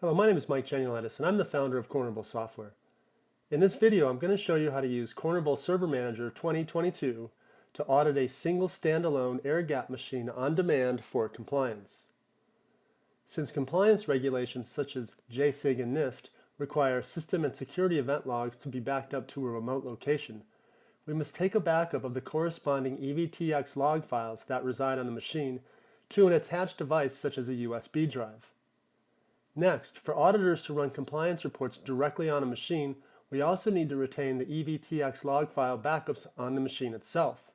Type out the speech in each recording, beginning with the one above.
Hello, my name is Mike Genulitis, and I'm the founder of Cornerable Software. In this video, I'm going to show you how to use Cornerable Server Manager 2022 to audit a single standalone air-gapped machine on demand for compliance. Since compliance regulations such as JSIG and NIST require system and security event logs to be backed up to a remote location, we must take a backup of the corresponding EVTX log files that reside on the machine to an attached device such as a USB drive. Next, for auditors to run compliance reports directly on a machine, we also need to retain the EVTX log file backups on the machine itself.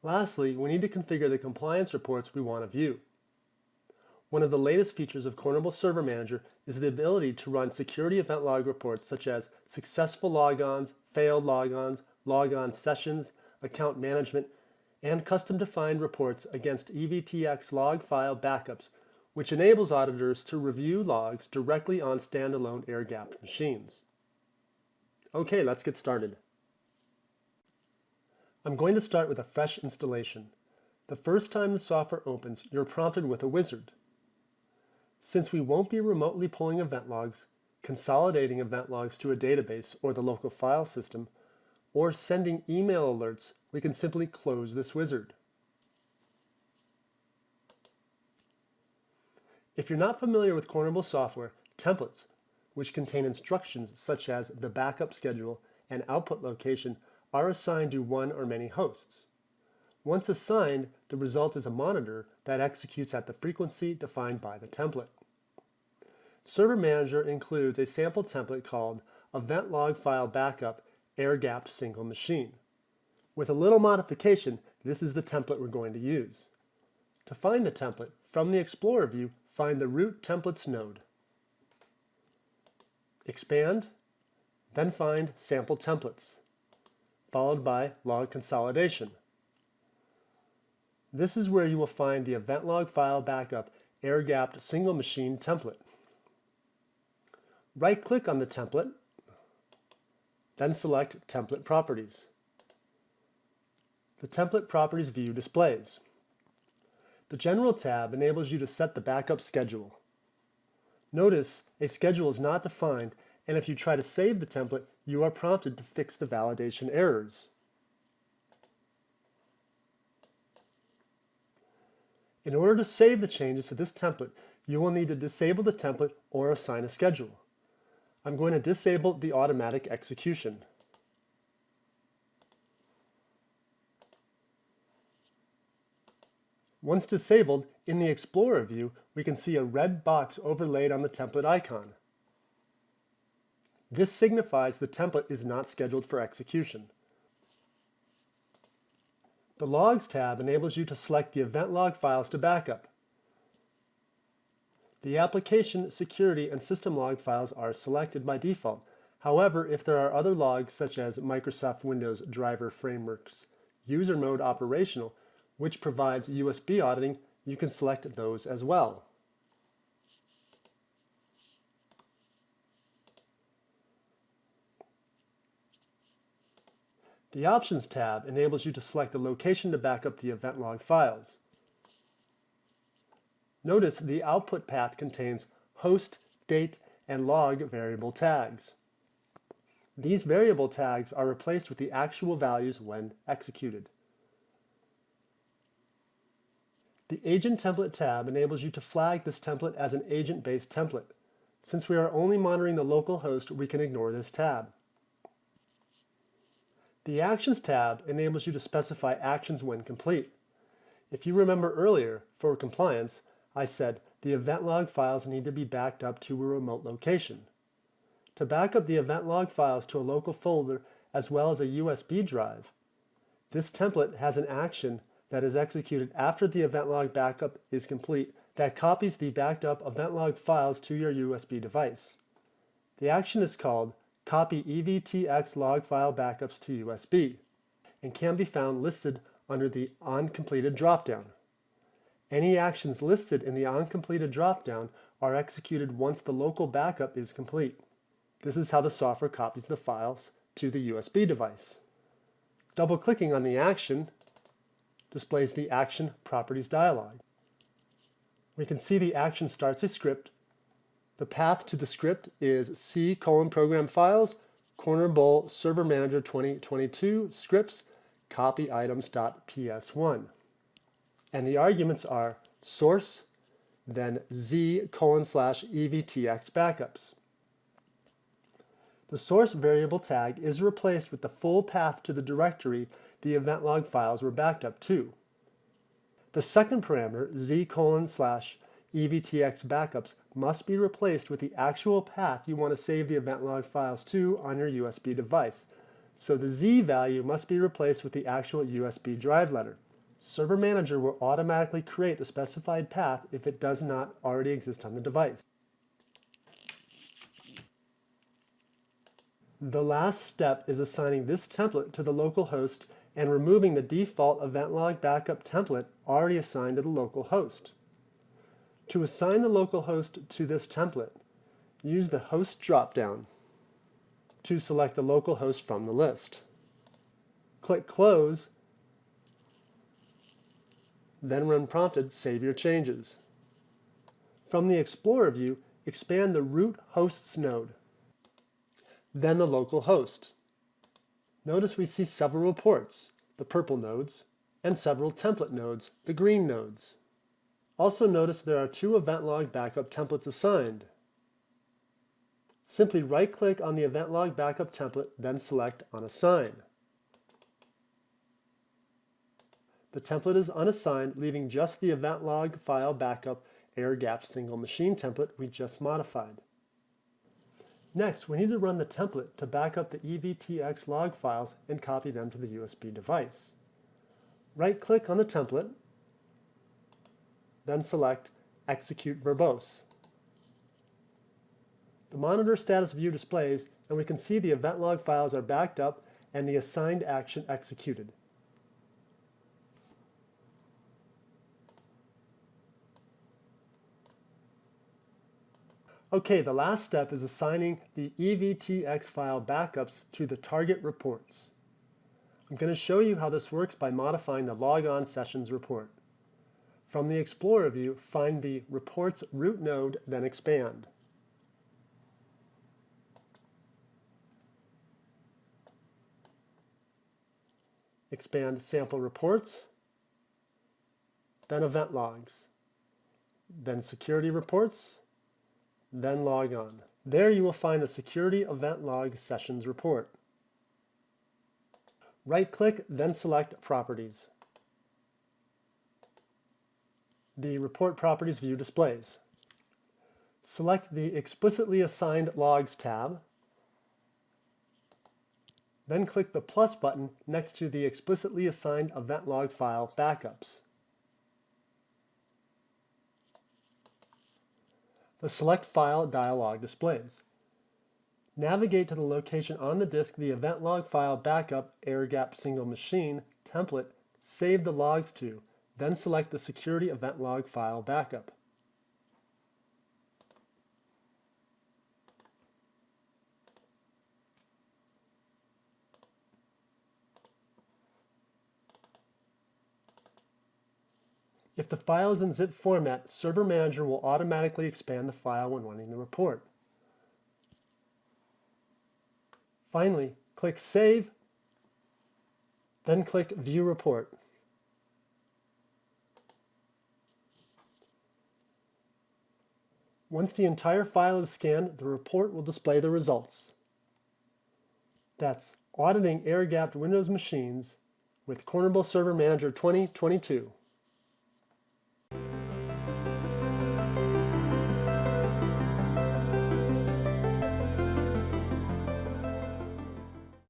Lastly, we need to configure the compliance reports we want to view. One of the latest features of Cornerable Server Manager is the ability to run security event log reports such as successful logons, failed logons, logon sessions, account management, and custom-defined reports against EVTX log file backups, which enables auditors to review logs directly on standalone air-gapped machines. Okay, let's get started. I'm going to start with a fresh installation. The first time the software opens, you're prompted with a wizard. Since we won't be remotely pulling event logs, consolidating event logs to a database or the local file system, or sending email alerts, we can simply close this wizard. If you're not familiar with Cornerable software, templates, which contain instructions such as the backup schedule and output location, are assigned to one or many hosts. Once assigned, the result is a monitor that executes at the frequency defined by the template. Server Manager includes a sample template called Event Log File Backup Air-Gapped Single Machine. With a little modification, this is the template we're going to use. To find the template, from the Explorer view, find the Root Templates node. Expand, then find Sample Templates, followed by Log Consolidation. This is where you will find the Event Log File Backup Air-Gapped Single Machine template. Right-click on the template, then select Template Properties. The Template Properties view displays. The General tab enables you to set the backup schedule. Notice a schedule is not defined, and if you try to save the template, you are prompted to fix the validation errors. In order to save the changes to this template, you will need to disable the template or assign a schedule. I'm going to disable the automatic execution. Once disabled, in the Explorer view, we can see a red box overlaid on the template icon. This signifies the template is not scheduled for execution. The Logs tab enables you to select the event log files to backup. The application, security, and system log files are selected by default. However, if there are other logs such as Microsoft Windows Driver Frameworks User Mode Operational, which provides USB auditing, you can select those as well. The Options tab enables you to select the location to back up the event log files. Notice the output path contains host, date, and log variable tags. These variable tags are replaced with the actual values when executed. The Agent Template tab enables you to flag this template as an agent-based template. Since we are only monitoring the local host, we can ignore this tab. The Actions tab enables you to specify actions when complete. If you remember earlier, for compliance, I said the event log files need to be backed up to a remote location. To back up the event log files to a local folder as well as a USB drive, this template has an action that is executed after the event log backup is complete that copies the backed up event log files to your USB device. The action is called Copy EVTX log file backups to USB and can be found listed under the OnCompleted dropdown. Any actions listed in the OnCompleted dropdown are executed once the local backup is complete. This is how the software copies the files to the USB device. Double-clicking on the action displays the Action Properties dialog. We can see the action starts a script, The path to the script is C:"program files, corner bowl server manager 2022 scripts, copy items.ps1. And the arguments are source, then z:/evtx backups. The source variable tag is replaced with the full path to the directory the event log files were backed up to. The second parameter, z:/evtx backups, must be replaced with the actual path you want to save the event log files to on your USB device. So the z value must be replaced with the actual USB drive letter. Server Manager will automatically create the specified path if it does not already exist on the device. The last step is assigning this template to the local host and removing the default event log backup template already assigned to the local host. To assign the local host to this template, use the Host dropdown to select the local host from the list. Click Close, then when prompted, save your changes. From the Explorer view, expand the root hosts node, then the local host. Notice we see several reports, the purple nodes, and several template nodes, the green nodes. Also notice there are 2 event log backup templates assigned. Simply right-click on the event log backup template, then select Unassign. The template is unassigned, leaving just the event log file backup air-gapped single machine template we just modified. Next, we need to run the template to back up the evtx log files and copy them to the USB device. Right-click on the template, then select Execute Verbose. The monitor status view displays, and we can see the event log files are backed up and the assigned action executed. Okay, the last step is assigning the evtx file backups to the target reports. I'm going to show you how this works by modifying the logon sessions report. From the Explorer view, find the Reports root node, then expand. Expand Sample Reports, then Event Logs, then Security Reports, then Logon. There you will find the Security Event Log Sessions report. Right-click, then select Properties. The Report Properties view displays. Select the Explicitly Assigned Logs tab, then click the plus button next to the Explicitly Assigned Event Log File Backups. The Select File dialog displays. Navigate to the location on the disk the event log file backup air-gapped single machine template saved the logs to, then select the security event log file backup. If the file is in zip format, Server Manager will automatically expand the file when running the report. Finally, click Save, then click View Report. Once the entire file is scanned, the report will display the results. That's Auditing Air-Gapped Windows Machines with Cornerable Server Manager 2022.